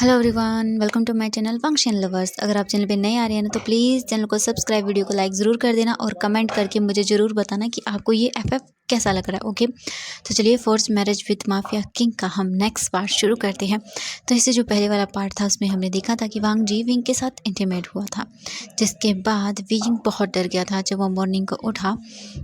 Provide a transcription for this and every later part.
Hello everyone, welcome to my channel function lovers. अगर आप channel पे नए आ रहे हैं ना तो प्लीज़ चैनल को सब्सक्राइब, वीडियो को लाइक ज़रूर कर देना और कमेंट करके मुझे ज़रूर बताना कि आपको ये एफएफ कैसा लग रहा है। ओके, तो चलिए force marriage with mafia king का हम नेक्स्ट पार्ट शुरू करते हैं। तो इससे जो पहले वाला पार्ट था उसमें हमने देखा था कि वांग जी विंग के साथ इंटीमेट हुआ था, जिसके बाद विंग बहुत डर गया था। जब वो मॉर्निंग को उठा,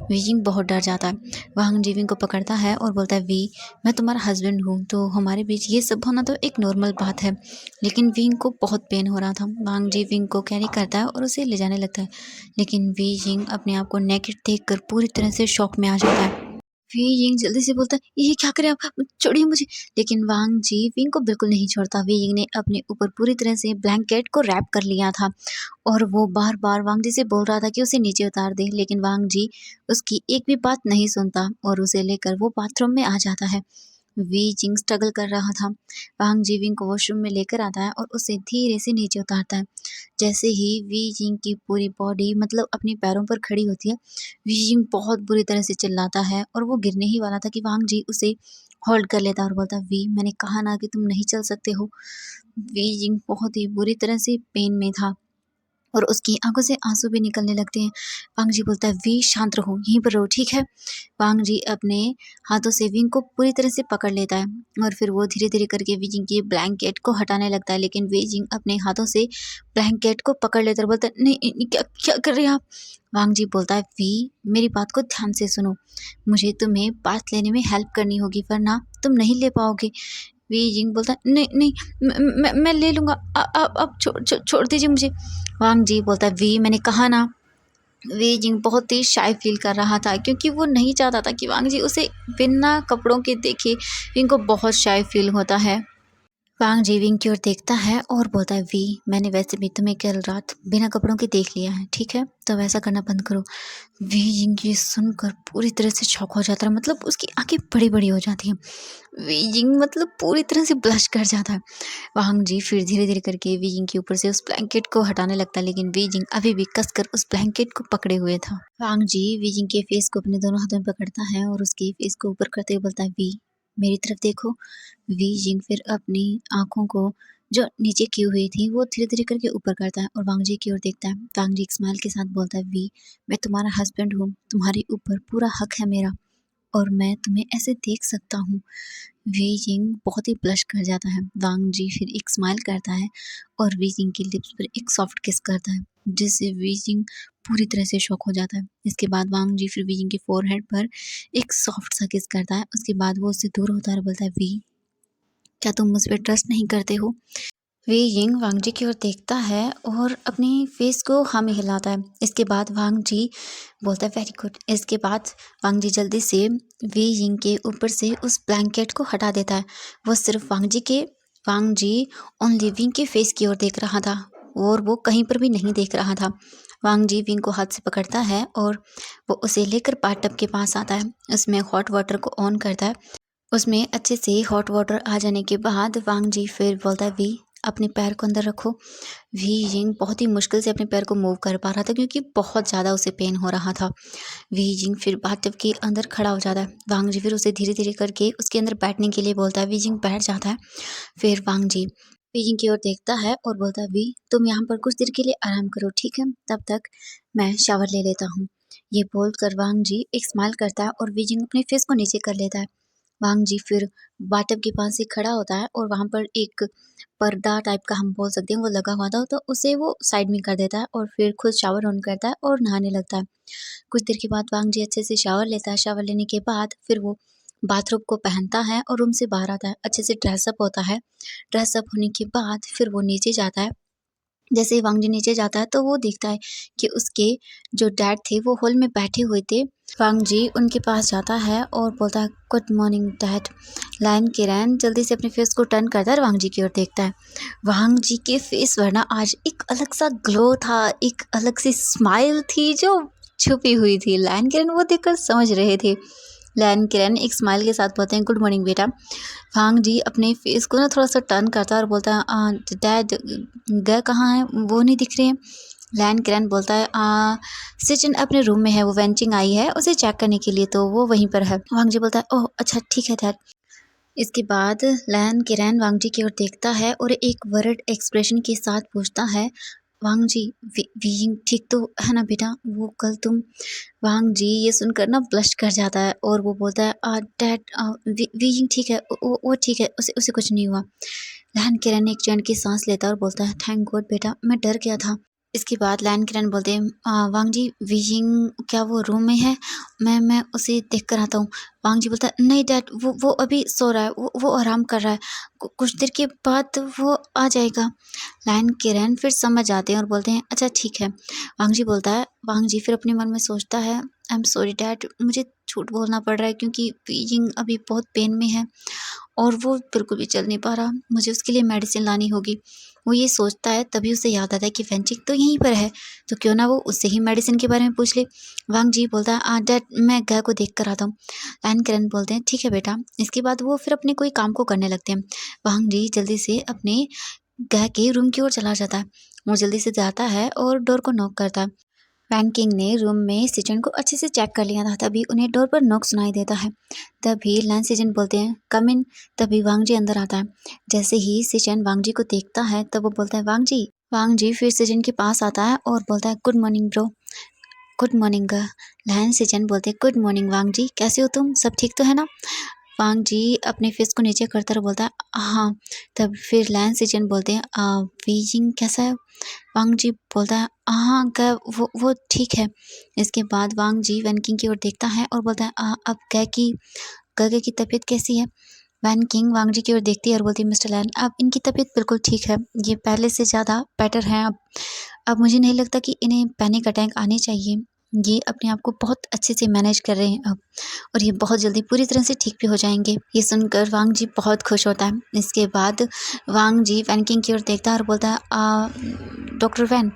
विंग बहुत डर जाता है। वांग जी विंग को पकड़ता है और बोलता है, वी मैं तुम्हारा हस्बैंड हूँ, तो हमारे बीच ये सब होना तो एक नॉर्मल बात है। लेकिन विंग को बहुत पेन हो रहा था। वांग जी विंग को कैरी करता है और उसे ले जाने लगता है, लेकिन वी जिंग अपने आप को नेकेड देखकर पूरी तरह से शॉक में आ जाता है। वी जिंग जल्दी से बोलता है, ये क्या करे आप, छोड़िए मुझे। लेकिन वांग जी विंग को बिल्कुल नहीं छोड़ता। वी जिंग ने अपने ऊपर पूरी तरह से ब्लैंकेट को रैप कर लिया था और वो बार बार वांग जी से बोल रहा था कि उसे नीचे उतार दे, लेकिन वांग जी उसकी एक भी बात नहीं सुनता और उसे लेकर वो बाथरूम में आ जाता है। वी जिंग स्ट्रगल कर रहा था। वांग जीविंग को वॉशरूम में लेकर आता है और उसे धीरे से नीचे उतारता है। जैसे ही वी जिंग की पूरी बॉडी मतलब अपने पैरों पर खड़ी होती है, वी जिंग बहुत बुरी तरह से चिल्लाता है और वो गिरने ही वाला था कि वांग जी उसे होल्ड कर लेता है और बोलता है, वी मैंने कहा ना कि तुम नहीं चल सकते हो। वी जिंग बहुत ही बुरी तरह से पेन में था और उसकी आंखों से आंसू भी निकलने लगते हैं। वांग जी बोलता है, वी शांत रहो, यहीं पर रहो, ठीक है। वांग जी अपने हाथों से विंग को पूरी तरह से पकड़ लेता है और फिर वो धीरे धीरे करके विजिंग के ब्लैंकेट को हटाने लगता है, लेकिन विजिंग अपने हाथों से ब्लैंकेट को पकड़ लेता है और बोलता है, नहीं नहीं, क्या क्या कर रहे हैं आप। वांग जी बोलता है, वी मेरी बात को ध्यान से सुनो, मुझे तुम्हें बात लेने में हेल्प करनी होगी वरना तुम नहीं ले पाओगे। वी जिंग बोलता है, नहीं नहीं, मैं ले लूँगा, अब छोड़ दीजिए मुझे। वांग जी बोलता है, वी मैंने कहा ना। वी जिंग बहुत ही शाय फील कर रहा था क्योंकि वो नहीं चाहता था कि वांग जी उसे बिना कपड़ों के देखे। विंग को बहुत शाय फील होता है। वांग जी विंग की ओर देखता है और बोलता है, वी मैंने वैसे भी तुम्हें कल रात बिना कपड़ों के देख लिया है, ठीक है, तो वैसा करना बंद करो। वी जिंग ये सुनकर पूरी तरह से शॉक हो जाता है, मतलब उसकी आंखें बड़ी बड़ी हो जाती हैं। वी जिंग मतलब पूरी तरह से ब्लश कर जाता है। वांग जी फिर धीरे धीरे करके वी जिंग के ऊपर से उस ब्लैंकेट को हटाने लगता है, लेकिन वी जिंग अभी भी कसकर उस ब्लैंकेट को पकड़े हुए था। वांग जी वी जिंग के फेस को अपने दोनों हाथों में पकड़ता है और उसके फेस को ऊपर करते हुए बोलता है, वी मेरी तरफ देखो। वी जिंग फिर अपनी आंखों को जो नीचे की हुई थी वो धीरे धीरे करके ऊपर करता है और वांग जी की ओर देखता है। वांग जी एक स्माइल के साथ बोलता है, वी मैं तुम्हारा हस्बैंड हूँ, तुम्हारे ऊपर पूरा हक है मेरा और मैं तुम्हें ऐसे देख सकता हूँ। वी जिंग बहुत ही ब्लश कर जाता है। वांग जी फिर एक स्माइल करता है और वी जिंग की लिप्स पर एक सॉफ्ट किस करता है, जिससे वी जिंग पूरी तरह से शॉक हो जाता है। इसके बाद वांग जी फिर वी जिंग के फोरहेड पर एक सॉफ्ट सा किस करता है। उसके बाद वो उससे दूर होता है और बोलता है, वी क्या तुम मुझ पर ट्रस्ट नहीं करते हो। वी जिंग वांग जी की ओर देखता है और अपनी फेस को हाँ में हिलाता है। इसके बाद वांग जी बोलता है, वेरी गुड। इसके बाद वांग जी जल्दी से वी जिंग के ऊपर से उस ब्लैंकेट को हटा देता है। वो सिर्फ वांग जी ओनली विंग के फेस की ओर देख रहा था और वो कहीं पर भी नहीं देख रहा था। वांग जी विंग को हाथ से पकड़ता है और वो उसे लेकर बाथटब के पास आता है। उसमें हॉट वाटर को ऑन करता है। उसमें अच्छे से हॉट वाटर आ जाने के बाद वांग जी फिर बोलता है, वी अपने पैर को अंदर रखो। वी जिंग बहुत ही मुश्किल से अपने पैर को मूव कर पा रहा था क्योंकि बहुत ज़्यादा उसे पेन हो रहा था। वी जिंग फिर बाथटब के अंदर खड़ा हो जाता है। वांग जी फिर उसे धीरे धीरे करके उसके अंदर बैठने के लिए बोलता है। वी जिंग बैठ जाता है। फिर वांग जी वी जिंग की ओर देखता है और बोलता है, वी तुम यहाँ पर कुछ देर के लिए आराम करो, ठीक है, तब तक मैं शावर ले लेता हूँ। ये बोल कर वांग जी एक स्माइल करता है और वी जिंग अपने फेस को नीचे कर लेता है। वांग जी फिर बाथटब के पास से खड़ा होता है और वहाँ पर एक पर्दा टाइप का हम बोल सकते हैं वो लगा हुआ था, तो उसे वो साइड में कर देता है और फिर खुद शावर ऑन करता है और नहाने लगता है। कुछ देर के बाद वांग जी अच्छे से शावर लेता है। शावर लेने के बाद फिर वो बाथरोब को पहनता है और रूम से बाहर आता है, अच्छे से ड्रेसअप होता है। ड्रेसअप होने के बाद फिर वो नीचे जाता है। जैसे ही वांग जी नीचे जाता है तो वो देखता है कि उसके जो डैड थे वो हॉल में बैठे हुए थे। वांग जी उनके पास जाता है और बोलता है, गुड मॉर्निंग डैड। लायन किरण जल्दी से अपने फेस को टर्न करता है और वांग जी की ओर देखता है। वांग जी के फेस पर ना आज एक अलग सा ग्लो था, एक अलग सी स्माइल थी जो छुपी हुई थी। लायन किरण वो देखकर समझ रहे थे। लायन किरण एक स्माइल के साथ बोलते हैं, गुड मॉर्निंग बेटा। वांग जी अपने फेस को ना थोड़ा सा टर्न करता है और बोलता है, डैड गए कहाँ हैं, वो नहीं दिख रहे हैं। लायन किरण बोलता है, सचिन अपने रूम में है, वो वेंचिंग आई है उसे चेक करने के लिए, तो वो वहीं पर है। वांग जी बोलता है, ओह अच्छा ठीक है डैड। इसके बाद लैन किरण वांग जी की ओर देखता है और एक वर्ड एक्सप्रेशन के साथ पूछता है, वांग जी, वीइंग ठीक तो है ना बेटा? वो कल तुम वांग जी ये सुनकर ना ब्लश कर जाता है और वो बोलता है, डैड, वीइंग ठीक है, वो ठीक है, उसे उसे कुछ नहीं हुआ। लैन किरण एक चैन की सांस लेता है और बोलता है, थैंक गॉड बेटा, मैं डर गया था। इसके बाद लैन किरण बोलते हैं, वांग जी, वीइंग क्या वो रूम में है? मैं उसे देख कर आता हूँ। वांग जी बोलता है, नहीं डैड, वो अभी सो रहा है, वो आराम कर रहा है, कुछ देर के बाद वो आ जाएगा। लायन किरण फिर समझ जाते हैं और बोलते हैं, अच्छा ठीक है। वांग जी बोलता है, वांग जी फिर अपने मन में सोचता है, आई एम सॉरी डैड, मुझे झूठ बोलना पड़ रहा है क्योंकि बीइंग अभी बहुत पेन में है और वो बिल्कुल भी चल नहीं पा रहा, मुझे उसके लिए मेडिसिन लानी होगी। वो ये सोचता है, तभी उसे याद आता है कि वेंचिंग तो यहीं पर है, तो क्यों ना वो उससे ही मेडिसिन के बारे में पूछ ले। वांग जी बोलता है, डैड, मैं गाय को देख कर आता हूँ। लायन किरण बोलते हैं, ठीक है बेटा। इसके बाद वो फिर अपने कोई काम को करने लगते हैं। वांग जी जल्दी से अपने गाय के रूम की ओर चला जाता है। वो जल्दी से जाता है और डोर को नॉक करता है। वैन किंग ने रूम में सिजन को अच्छे से चेक कर लिया था, तभी उन्हें डोर पर नॉक सुनाई देता है। तभी लैन सिजन बोलते हैं, कम इन। तभी वांग जी अंदर आता है। जैसे ही सिजन वांग जी को देखता है तब वो बोलता है, वांग जी। वांग जी फिर सिजन के पास आता है और बोलता है, good morning bro. Good morning. लैन सिजन बोलते हैं, गुड मॉर्निंग वांग जी, कैसे हो तुम? सब ठीक तो है ना? वांग जी अपने फेस को नीचे करता हुआ बोलता है, हाँ। तब फिर लैन सिजन बोलते हैं, बीजिंग कैसा है? वांग जी बोलता है, हाँ कै वो ठीक है। इसके बाद वांग जी वैन किंग की ओर देखता है और बोलता है, अब कै की तबीयत कैसी है? वैन किंग वांग जी की ओर देखती है और बोलती है, मिस्टर लैन, अब इनकी तबीयत बिल्कुल ठीक है, ये पहले से ज़्यादा बेटर हैं अब मुझे नहीं लगता कि इन्हें पैनिक अटैक आने चाहिए। ये अपने आप को बहुत अच्छे से मैनेज कर रहे हैं अब, और ये बहुत जल्दी पूरी तरह से ठीक भी हो जाएंगे। ये सुनकर वांग जी बहुत खुश होता है। इसके बाद वांग जी वैन किंग की ओर देखता है और बोलता है, डॉक्टर वैन,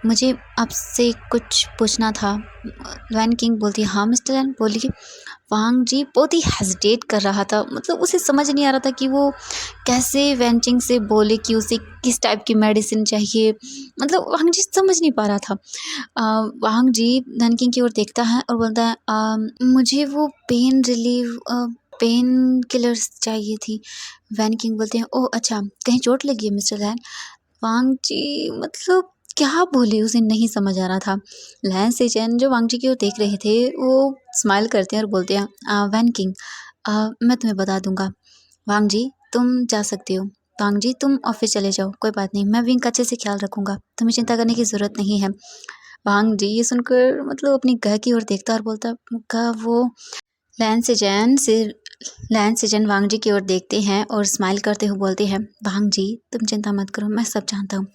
मुझे आपसे कुछ पूछना था। वैन किंग बोलती है, हाँ मिस्टर वैन, बोलिए। वांग जी बहुत ही हेजिटेट कर रहा था, मतलब उसे समझ नहीं आ रहा था कि वो कैसे वैनचिंग से बोले कि उसे किस टाइप की मेडिसिन चाहिए, मतलब वांग जी समझ नहीं पा रहा था। वांग जी वैन की ओर देखता है और बोलता है, मुझे वो पेन किलर्स चाहिए थी। वैन किंग बोलते हैं, ओह अच्छा, कहीं चोट लगी है मिस्टर लैन? वांग जी मतलब क्या बोले, उसे नहीं समझ आ रहा था। लैन सेचेन जो वांग जी की ओर देख रहे थे वो स्माइल करते हैं और बोलते हैं, वैन किंग, मैं तुम्हें बता दूंगा। वांग जी तुम जा सकते हो। वांग जी तुम ऑफिस चले जाओ, कोई बात नहीं, मैं विंग का अच्छे से ख्याल रखूंगा, तुम्हें चिंता करने की ज़रूरत नहीं है। वांग जी ये सुनकर मतलब अपनी गाय की ओर देखता और बोलता, का वो लैन सेजन से लैन सेजन वांग जी की ओर देखते हैं और स्माइल करते हुए बोलते हैं, वांग जी तुम चिंता मत करो, मैं सब जानता हूँ,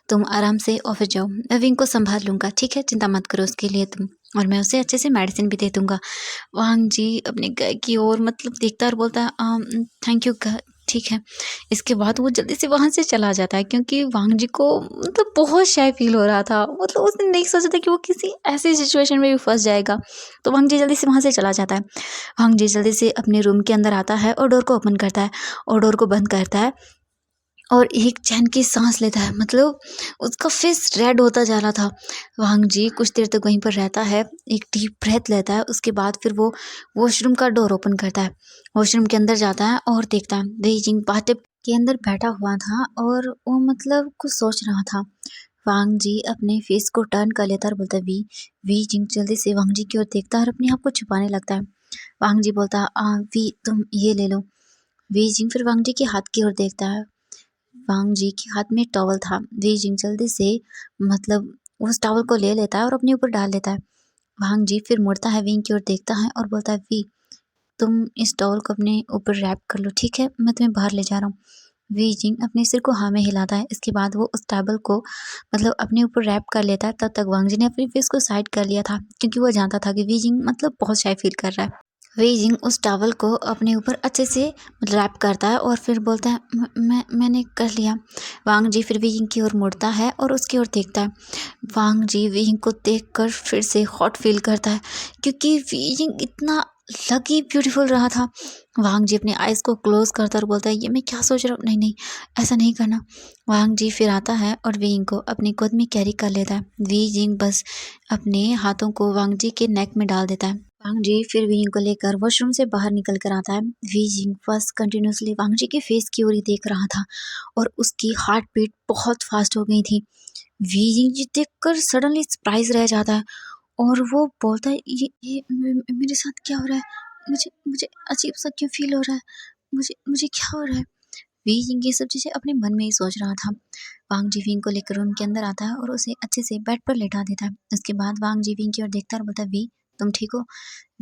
तुम आराम से ऑफिस जाओ, मैं विंग को संभाल लूँगा, ठीक है, चिंता मत करो उसके लिए तुम, और मैं उसे अच्छे से मेडिसिन भी दे दूँगा। वांग जी अपने गाय की ओर मतलब देखता और बोलता है, थैंक यू, ठीक है। इसके बाद वो जल्दी से वहाँ से चला जाता है क्योंकि वांग जी को मतलब बहुत शाय फील हो रहा था, मतलब उसने नहीं सोचा था कि वो किसी ऐसी सिचुएशन में भी फंस जाएगा। तो वांग जी जल्दी से वहाँ से चला जाता है। वांग जी जल्दी से अपने रूम के अंदर आता है और डोर को ओपन करता है और डोर को बंद करता है और एक चैन की सांस लेता है, मतलब उसका फेस रेड होता जा रहा था। वांग जी कुछ देर तक वहीं पर रहता है, एक डीप ब्रेथ लेता है, उसके बाद फिर वो वॉशरूम का डोर ओपन करता है, वॉशरूम के अंदर जाता है और देखता है वे जिंग बाथटब के अंदर बैठा हुआ था और वो मतलब कुछ सोच रहा था। वांग जी अपने फेस को टर्न कर लेता है और बोलता है, वी जिंग जल्दी से वांग जी की ओर देखता है और अपने आप को छुपाने लगता है। वांग जी बोलता है, वी तुम ये ले लो। वी जिंग फिर वांग जी के हाथ की ओर देखता है। वांग जी के हाथ में टॉवल था। वी जिंग जल्दी से मतलब उस टॉवल को ले लेता है और अपने ऊपर डाल लेता है। वांग जी फिर मुड़ता है, विंग की ओर देखता है और बोलता है, वी तुम इस टॉवल को अपने ऊपर रैप कर लो, ठीक है, मैं तुम्हें बाहर ले जा रहा हूँ। वी जिंग अपने सिर को हाँ में हिलाता है। इसके बाद वो उस टॉवल को मतलब अपने ऊपर रैप कर लेता है। तब तक वांग जी ने अपनी फेस को साइड कर लिया था क्योंकि वो जानता था कि वी जिंग मतलब बहुत शाय फील कर रहा है। वी जिंग उस टॉवल को अपने ऊपर अच्छे से रैप करता है और फिर बोलता है, मैंने कर लिया। वांग जी फिर वी जिंग की ओर मुड़ता है और उसकी ओर देखता है। वांग जी वी जिंग को देखकर फिर से हॉट फील करता है क्योंकि वी जिंग इतना लकी ब्यूटीफुल रहा था। वांग जी अपने आइज़ को क्लोज करता और बोलता है, ये मैं क्या सोच रहा हूँ, नहीं नहीं, ऐसा नहीं करना। वांग जी फिर आता है और वी जिंग को अपनी गोद में कैरी कर लेता है। वी जिंग बस अपने हाथों को वांग जी के नेक में डाल देता है वांग जी फिर विंग को लेकर वॉशरूम से बाहर निकल कर आता है। वी जिंग फर्स्ट कंटिन्यूसली वांग जी के फेस की ओर ही देख रहा था और उसकी हार्ट बीट बहुत फास्ट हो गई थी। वी जिंग जी देखकर सडनली सरप्राइज रह जाता है और वो बोलता है, ये मेरे साथ क्या हो रहा है? मुझे मुझे अजीब सा क्यों फील हो रहा है? मुझे मुझे क्या हो रहा है? वी जिंग ये सब चीजें अपने मन में ही सोच रहा था। वांग जी विंग को लेकर रूम के अंदर आता है और उसे अच्छे से बेड पर लेटा देता है। उसके बाद वांग जी विंग की ओर देखता है और बोलता है, वी तुम ठीक हो?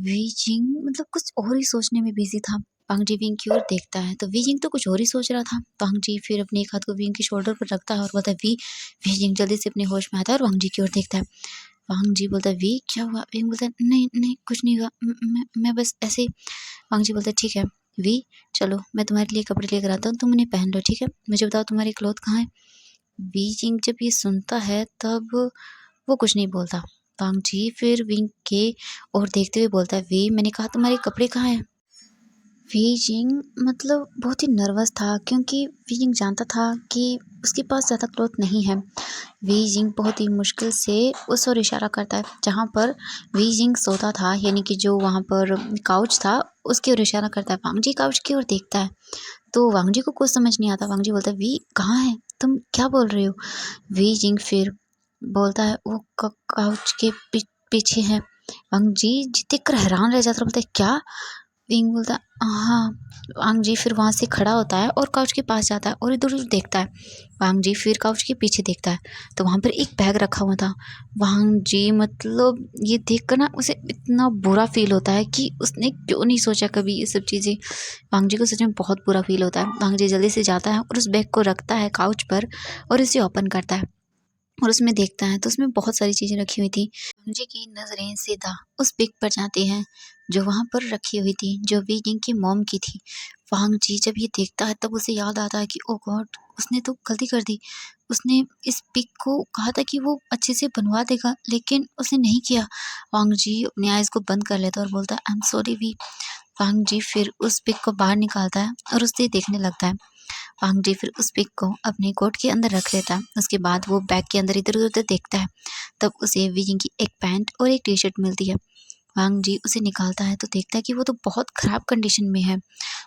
वी जिंग मतलब कुछ और ही सोचने में बिजी था। वांग जी विंग की ओर देखता है तो वी जिंग तो कुछ और ही सोच रहा था। वांग जी फिर अपने एक हाथ को विंग के शोल्डर पर रखता है और बोलता है, वी जिंग जल्दी से अपने होश में आता है और वांग जी की ओर देखता है। वांग जी बोलता है, वी क्या हुआ? विंग बोलता है, नहीं नहीं कुछ नहीं हुआ, मैं बस ऐसे ही। वांग जी बोलता है, ठीक है वी, चलो मैं तुम्हारे लिए कपड़े लेकर आता हूँ, तुम उन्हें पहन लो, ठीक है? मुझे बताओ तुम्हारी क्लॉथ कहाँ है? वी जिंग जब ये सुनता है तब वो कुछ नहीं बोलता। वांग जी फिर विंग के ओर देखते हुए बोलता है, वी मैंने कहा तुम्हारे कपड़े कहाँ हैं? वी जिंग मतलब बहुत ही नर्वस था क्योंकि वी जिंग जानता था कि उसके पास ज़्यादा क्लॉथ नहीं है। वी जिंग बहुत ही मुश्किल से उस ओर इशारा करता है जहाँ पर वी जिंग सोता था, यानी कि जो वहाँ पर काउच था उसकी ओर इशारा करता है। वांग जी काउच की ओर देखता है तो वांग जी को कुछ समझ नहीं आता। वांग जी बोलता है, वी कहाँ है? तुम क्या बोल रहे हो? वी जिंग फिर बोलता है, वो काउच के पीछे है। वांग जी देखकर हैरान रह जाता है, बोलता है, क्या? विंग बोलता है, हाँ। वांग जी फिर वहाँ से खड़ा होता है और काउच के पास जाता है और इधर-उधर देखता है। वांग जी फिर काउच के पीछे देखता है तो वहाँ पर एक बैग रखा हुआ था। वांग जी मतलब ये देखकर ना उसे इतना बुरा फ़ील होता है कि उसने क्यों नहीं सोचा कभी ये सब चीज़ें। वांग जी को सच में बहुत बुरा फ़ील होता है। वांग जी जल्दी से जाता है और उस बैग को रखता है काउच पर और इसे ओपन करता है और उसमें देखता है तो उसमें बहुत सारी चीज़ें रखी हुई थी। मुंजी की नज़रें सीधा उस पिक पर जाती हैं जो वहाँ पर रखी हुई थी, जो वी जिंग की मॉम की थी। वांग जी जब ये देखता है तब उसे याद आता है कि ओह गॉड! उसने तो गलती कर दी। उसने इस पिक को कहा था कि वो अच्छे से बनवा देगा लेकिन उसने नहीं किया। वांग जी अपने आइज़ को बंद कर लेता है और बोलता है, आई एम सॉरी वी। वांग जी फिर उस पिक को बाहर निकालता है और उसे देखने लगता है। वांग जी फिर उस पिक को अपने कोट के अंदर रख लेता है। उसके बाद वो बैग के अंदर इधर-उधर देखता है। तब उसे विजिंग की एक पैंट और एक टी-शर्ट मिलती है। वांग जी उसे निकालता है तो देखता है कि वो तो बहुत ख़राब कंडीशन में है।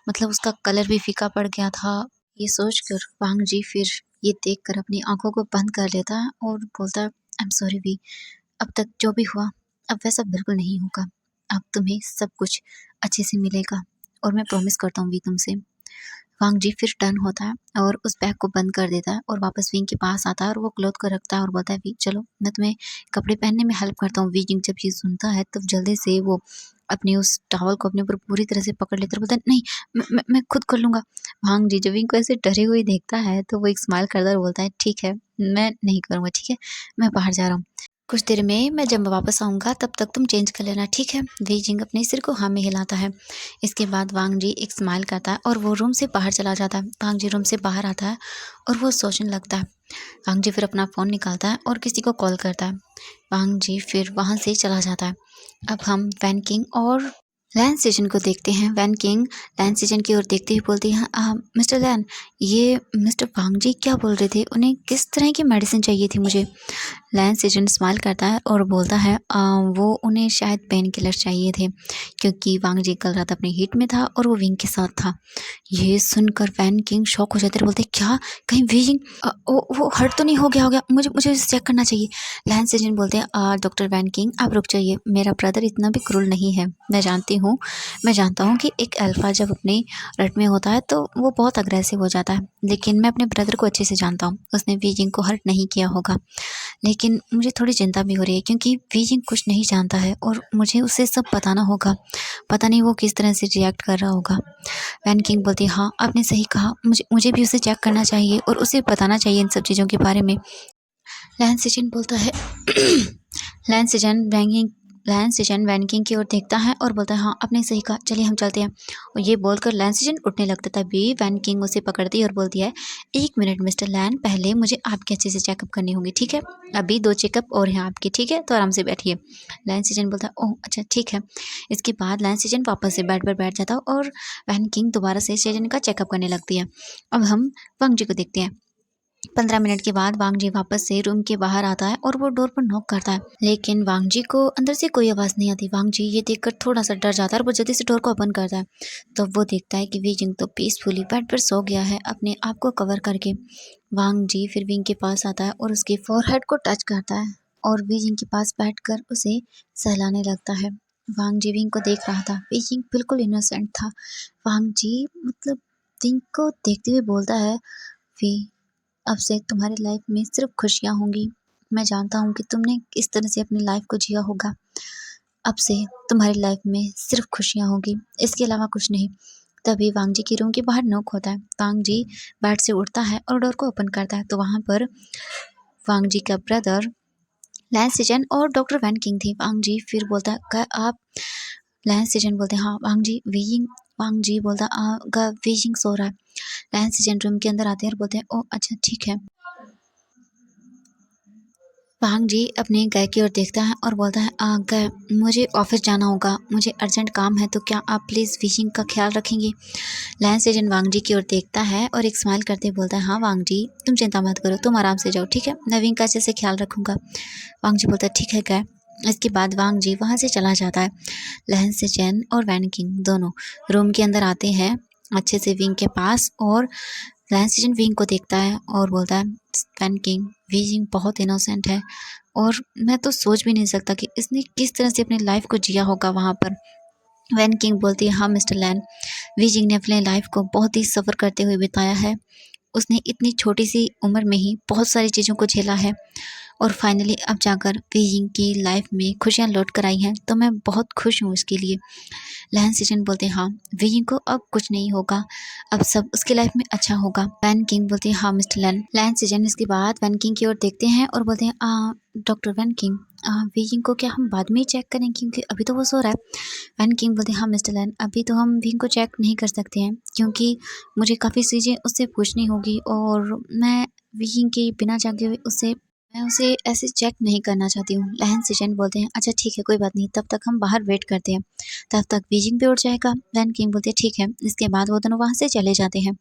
मतलब उसका कलर भी फीका पड़ गया था। ये सोचकर वांग जी फिर ये देखकर अपनी आँखों को बंद कर लेता है और बोलता है, आई एम सॉरी वी। अब तक जो भी हुआ अब वैसा बिल्कुल नहीं होगा। अब तुम्हें सब कुछ अच्छे से मिलेगा और मैं प्रॉमिस करता हूँ वी तुमसे। वांग जी फिर टर्न होता है और उस बैग को बंद कर देता है और वापस विंग के पास आता है और वो क्लॉथ को रखता है और बोलता है, वी चलो मैं तुम्हें कपड़े पहनने में हेल्प करता हूँ। विंग जब ये सुनता है तब जल्दी से वो अपने उस टॉवल को अपने ऊपर पूरी तरह से पकड़ लेता है और बोलता है, नहीं मैं खुद कर लूँगा। वांग जी जब विंग को ऐसे डरे हुए देखता है तो वो एक स्माइल करता है और बोलता है, ठीक है मैं नहीं करूँगा, ठीक है मैं बाहर जा रहा हूँ। कुछ देर में मैं जब वापस आऊँगा तब तक तुम चेंज कर लेना, ठीक है? वी जिंग अपने सिर को हाँ में हिलाता है। इसके बाद वांग जी एक स्माइल करता है और वो रूम से बाहर चला जाता है। वांग जी रूम से बाहर आता है और वो सोचने लगता है। वांग जी फिर अपना फ़ोन निकालता है और किसी को कॉल करता है। वांग जी फिर वहाँ से चला जाता है। अब हम वैन किंग और लैन सेजन को देखते हैं। वैन किंग लैन सेजन की ओर देखते ही बोलती है, मिस्टर लैन, ये मिस्टर वांग जी क्या बोल रहे थे? उन्हें किस तरह की मेडिसिन चाहिए थी मुझे? लैंस एजेंट स्माइल करता है और बोलता है, वो उन्हें शायद पेन किलर चाहिए थे क्योंकि वांग जी कल रात अपने हीट में था और वो विंग के साथ था। ये सुनकर वैन किंग शॉक हो जाते हैं, बोलते हैं, क्या कहीं विंग वो हर्ट तो नहीं हो गया? मुझे मुझे उसे चेक करना चाहिए। लैंस एजेंट बोलते हैं, डॉक्टर वैन किंग आप रुक जाइए, मेरा ब्रदर इतना भी क्रूर नहीं है। मैं जानता हूँ कि एक अल्फा जब अपने रट में होता है तो वो बहुत अग्रेसिव हो जाता है, लेकिन मैं अपने ब्रदर को अच्छे से जानता हूँ, उसने विंग को हर्ट नहीं किया होगा। लेकिन मुझे थोड़ी चिंता भी हो रही है क्योंकि बीजिंग कुछ नहीं जानता है और मुझे उसे सब बताना होगा। पता नहीं वो किस तरह से रिएक्ट कर रहा होगा। वैन किंग बोलती है, हाँ आपने सही कहा, मुझे भी उसे चेक करना चाहिए और उसे बताना चाहिए इन सब चीज़ों के बारे में। लैन सिजन बोलता है लैन सिजन बैंगिंग लैन सिजन वैन किंग की ओर देखता है और बोलता है, हाँ आपने सही कहा, चलिए हम चलते हैं। और ये बोलकर लैन सिजन उठने लगता है तभी वैन किंग उसे पकड़ती है और बोलती है, एक मिनट मिस्टर लैन, पहले मुझे आपके अच्छे से चेकअप करनी होगी, ठीक है? अभी 2 चेकअप और हैं आपके, ठीक है? तो आराम से बैठिए। लैन सिजन बोलता है, ओह अच्छा ठीक है। इसके बाद लैन सिजन वापस से बेड पर बैठ जाता है और वैन किंग दोबारा से सिजन का चेकअप करने लगती है। अब हम वांग जी को देखते हैं। 15 मिनट के बाद वांग जी वापस से रूम के बाहर आता है और वो डोर पर नॉक करता है, लेकिन वांग जी को अंदर से कोई आवाज़ नहीं आती। वांग जी ये देखकर थोड़ा सा डर जाता है और वो जल्दी से डोर को ओपन करता है। तब वो देखता है कि वी जिंग तो पीसफुली बेड पर सो गया है अपने आप को कवर करके। वांग जी फिर विंग के पास आता है और उसके फोरहेड को टच करता है और वी जिंग के पास बैठकर उसे सहलाने लगता है। वांग जी विंग को देख रहा था। वी जिंग बिल्कुल इनोसेंट था। वांग जी मतलब विंग को देखते हुए बोलता है, वी अब से तुम्हारी लाइफ में सिर्फ खुशियाँ होंगी। मैं जानता हूँ कि तुमने किस तरह से अपनी लाइफ को जिया होगा। अब से तुम्हारी लाइफ में सिर्फ खुशियाँ होंगी, इसके अलावा कुछ नहीं। तभी वांग जी के रूम के बाहर नॉक होता है। वांग जी बेड से उठता है और डोर को ओपन करता है तो वहाँ पर वांग जी का ब्रदर लैंस सिजन और डॉक्टर वैन किंग थी। वांग जी फिर बोलता है, क्या आप? लैंस सिजन बोलते हैं, हाँ। वांग जी बोलता वीजिंग सो रहा है। लैंस सिजन रूम के अंदर आते हैं और बोलते हैं, ओह अच्छा ठीक है। वांग जी अपने गाय की ओर देखता है और बोलता है, गाय मुझे ऑफिस जाना होगा, मुझे अर्जेंट काम है, तो क्या आप प्लीज़ फिशिंग का ख्याल रखेंगे? लैंस एजेंट वांग जी की ओर देखता है और एक स्माइल करते हुए बोलता है, हाँ वांग जी तुम चिंता मत करो, तुम आराम से जाओ, ठीक है, मैं विंग का अच्छे से ख्याल रखूँगा। वांग जी बोलता है, ठीक है गाय। इसके बाद वांग जी वहाँ से चला जाता है। लैंस सेजन और वैन किंग दोनों रूम के अंदर आते हैं अच्छे से विंग के पास और लैंस सेजन विंग को देखता है और बोलता है, वैन किंग विंग बहुत इनोसेंट है और मैं तो सोच भी नहीं सकता कि इसने किस तरह से अपनी लाइफ को जिया होगा वहाँ पर। वैन किंग बोलती है, हाँ मिस्टर लैन, विजिंग ने अपने लाइफ को बहुत ही सफ़र करते हुए बिताया है। उसने इतनी छोटी सी उम्र में ही बहुत सारी चीज़ों को झेला है और फाइनली अब जाकर विजिंग की लाइफ में खुशियाँ लौट कर आई हैं, तो मैं बहुत खुश हूँ उसके लिए। लैन सिजन बोलते हैं, हाँ विजिंग को अब कुछ नहीं होगा, अब सब उसकी लाइफ में अच्छा होगा। वैन किंग बोलते हैं, हाँ मिस्टर लैन। लैन सिजन इसके बाद वैन किंग की ओर देखते हैं और बोलते हैं, डॉक्टर वैन किंग, विजिंग को क्या हम बाद में ही चेक करें क्योंकि अभी तो वो सो रहा है? वैन किंग बोलते हैं, हाँ मिस्टर लैन, अभी तो हम विंग को चेक नहीं कर सकते हैं क्योंकि मुझे काफ़ी चीज़ें उससे पूछनी होगी और मैं विंग के बिना जागे हुए मैं उसे ऐसे चेक नहीं करना चाहती हूँ। लहन सिजन बोलते हैं, अच्छा ठीक है कोई बात नहीं, तब तक हम बाहर वेट करते हैं, तब तक बीजिंग भी उठ जाएगा। वैन किंग बोलते हैं, ठीक है। इसके बाद वो दोनों वहाँ से चले जाते हैं।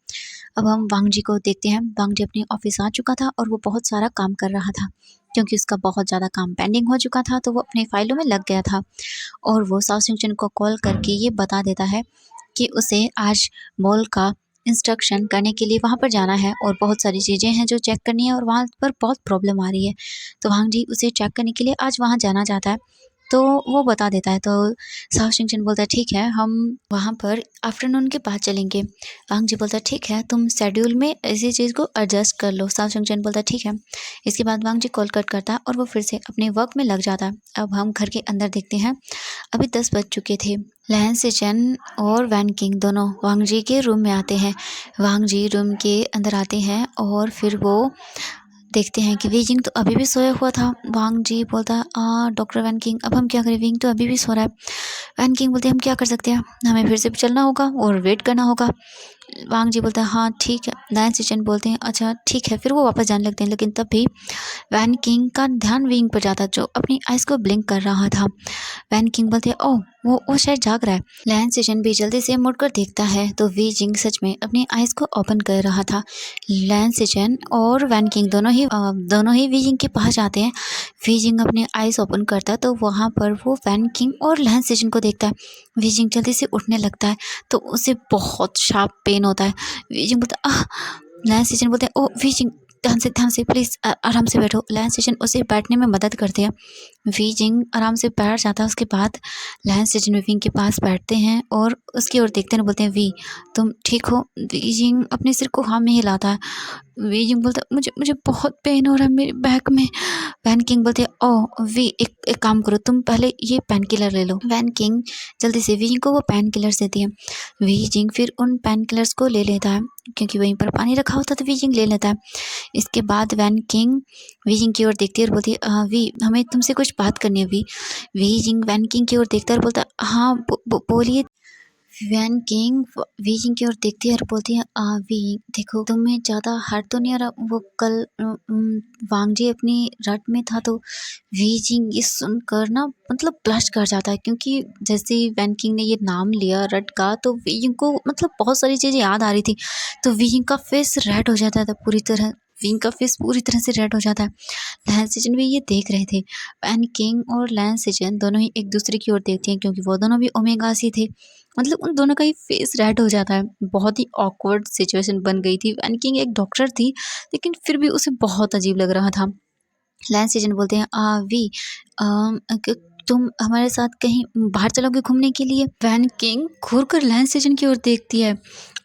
अब हम वांग जी को देखते हैं। वांग जी अपने ऑफिस आ चुका था और वो बहुत सारा काम कर रहा था क्योंकि उसका बहुत ज़्यादा काम पेंडिंग हो चुका था, तो वो अपने फाइलों में लग गया था और वो साउ सिंचन को कॉल करके ये बता देता है कि उसे आज मॉल का इंस्ट्रक्शन करने के लिए वहाँ पर जाना है और बहुत सारी चीज़ें हैं जो चेक करनी है और वहाँ पर बहुत प्रॉब्लम आ रही है। तो वांग जी उसे चेक करने के लिए आज वहाँ जाना चाहता है, तो वो बता देता है। तो साउ सिंचन बोलता है, ठीक है हम वहाँ पर आफ्टरनून के बाद चलेंगे। वांग जी बोलता है, ठीक है तुम शेड्यूल में इसी चीज़ को एडजस्ट कर लो। साउ सिंचन बोलता है, ठीक है। इसके बाद वांग जी कॉल कट करता है और वो फिर से अपने वर्क में लग जाता है। अब हम घर के अंदर देखते हैं। अभी 10 बज चुके थे। लैन सिचन और वैन किंग दोनों वांग जी के रूम में आते हैं। वांग जी रूम के अंदर आते हैं और फिर वो देखते हैं कि वी जिंग तो अभी भी सोया हुआ था। वांग जी बोलता है, डॉक्टर वैन किंग अब हम क्या करें, विंग तो अभी भी सो रहा है। वैन किंग बोलते हैं, हम क्या कर सकते हैं, हमें फिर से चलना होगा और वेट करना होगा। वांग जी बोलता है, हाँ ठीक है। लैन सिचन बोलते हैं, अच्छा ठीक है। फिर वो वापस जाने लगते हैं, लेकिन तब भी वैन किंग का ध्यान विंग पर जाता जो अपनी आइज़ को ब्लिंक कर रहा था। वैन किंग बोलते हैं, ओह वो शायद जाग रहा है। लैन सिजन भी जल्दी से मुड़कर देखता है तो वी जिंग सच में अपनी आइज़ को ओपन कर रहा था। लैन सिजन और वैन किंग दोनों ही वी जिंग के पास जाते हैं। वी जिंग अपने आइज़ ओपन करता है तो वहाँ पर वो वैन किंग और लैन सिजन को देखता है। वी जिंग जल्दी से उठने लगता है तो उसे बहुत शार्प पेन होता है। वी जिंग बोलता है, लैन सिजन बोलते हैं, ओ वी जिंग ध्यान से प्लीज़ आराम से बैठो। लैन सिजन उसे बैठने में मदद करते हैं। वी जिंग आराम से बैठ जाता है। उसके बाद लैन सिजन विंग के पास बैठते हैं और उसकी ओर देखते हैं, बोलते हैं, वी तुम ठीक हो? वी जिंग अपने सिर को हाँ में हिलाता है। वी जिंग बोलता है, मुझे मुझे बहुत पेन हो रहा है मेरे बैक में। वैन किंग बोलते हैं, ओह वी एक काम करो, तुम पहले ये पेन किलर ले लो। वैन किंग जल्दी से वी जिंग को वो पेन किलर्स देती है। वी जिंग फिर उन पेन किलर्स को ले लेता है क्योंकि वहीं पर पानी रखा होता तो वी जिंग ले लेता है। इसके बाद वैन किंग वी जिंग की ओर देखती है और बोलती है, वी हमें तुमसे कुछ बात करनी है वी। वी जिंग वैन किंग की ओर देखता है और बोलता है, हाँ बोलिए। वैन किंग वी जिंग की ओर देखती है और बोलती है, वी देखो तुम्हें ज़्यादा हर्ट तो नहीं आ रहा? वो कल वांग जी अपनी रट में था तो वी जिंग ये सुनकर ना मतलब ब्लश कर जाता है क्योंकि जैसे ही वैन किंग ने ये नाम लिया रट का तो वी जिंग को मतलब बहुत सारी चीज़ें याद आ रही थी, तो वी जिंग का फेस रेड हो जाता था पूरी तरह। विंग का फेस पूरी तरह से रेड हो जाता है। लैंस सिजन भी ये देख रहे थे। वैन किंग और लैंस सिजन दोनों ही एक दूसरे की ओर देखते हैं क्योंकि वो दोनों भी ओमेगास ही थे। मतलब उन दोनों का ही फेस रेड हो जाता है। बहुत ही ऑकवर्ड सिचुएशन बन गई थी। वैन किंग एक डॉक्टर थी लेकिन फिर भी उसे बहुत अजीब लग रहा था। लैंस सिजन बोलते हैं वी तुम हमारे साथ कहीं बाहर चलोगे घूमने के लिए। वैन किंग घूर कर लैंस सिजन की ओर देखती है।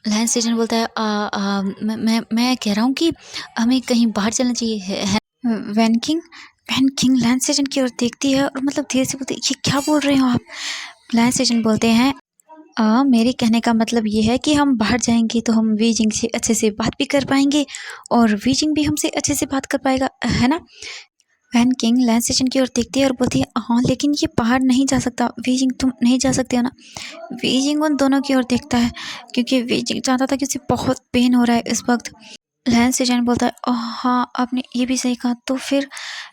लैंस सिजन बोलता है मैं कह रहा हूँ कि हमें कहीं बाहर चलना चाहिए है। वैन किंग लैंस सिजन की ओर देखती है और मतलब धीरे से बोलती है ये क्या बोल रहे हो आप। लैंस सिजन बोलते हैं मेरे कहने का मतलब ये है कि हम बाहर जाएंगे तो हम वीजिंग से अच्छे से बात भी कर पाएंगे और वीजिंग भी हमसे अच्छे से बात कर पाएगा, है ना। वैन किंग लैंस स्टेशन की ओर देखती है और बोलती है हाँ लेकिन ये बाहर नहीं जा सकता। वीजिंग तुम नहीं जा सकते हो ना। वीजिंग उन दोनों की ओर देखता है क्योंकि वीजिंग चाहता था कि उसे बहुत पेन हो रहा है इस वक्त। लैंस स्टेशन बोलता है हाँ आपने ये भी सही कहा। तो फिर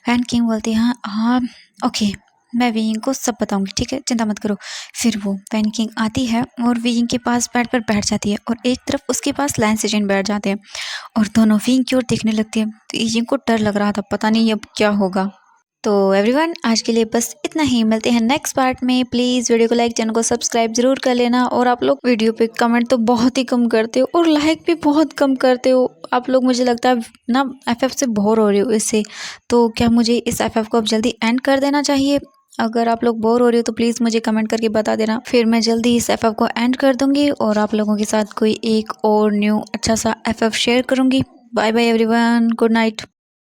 वैन किंग बोलती है हाँ ओके मैं वीइंग को सब बताऊंगी, ठीक है चिंता मत करो। फिर वो वैन किंग आती है और वीइंग के पास बेड पर बैठ जाती है और एक तरफ उसके पास लैंस स्टेशन बैठ जाते हैं और दोनों वीइंग की ओर देखने लगते हैं। तो वीइंग को डर लग रहा था, पता नहीं अब क्या होगा। तो एवरीवन आज के लिए बस इतना ही, मिलते हैं नेक्स्ट पार्ट में। प्लीज़ वीडियो को लाइक, चैनल को सब्सक्राइब जरूर कर लेना। और आप लोग वीडियो पे कमेंट तो बहुत ही कम करते हो और लाइक भी बहुत कम करते हो आप लोग। मुझे लगता है ना एफएफ से बोर हो रहे हो इससे। तो क्या मुझे इस एफएफ को अब जल्दी एंड कर देना चाहिए? अगर आप लोग बोर हो रहे हो तो प्लीज़ मुझे कमेंट करके बता देना, फिर मैं जल्दी इस एफएफ को एंड कर दूंगी और आप लोगों के साथ कोई एक और न्यू अच्छा सा एफएफ शेयर करूंगी। Bye bye everyone, good night.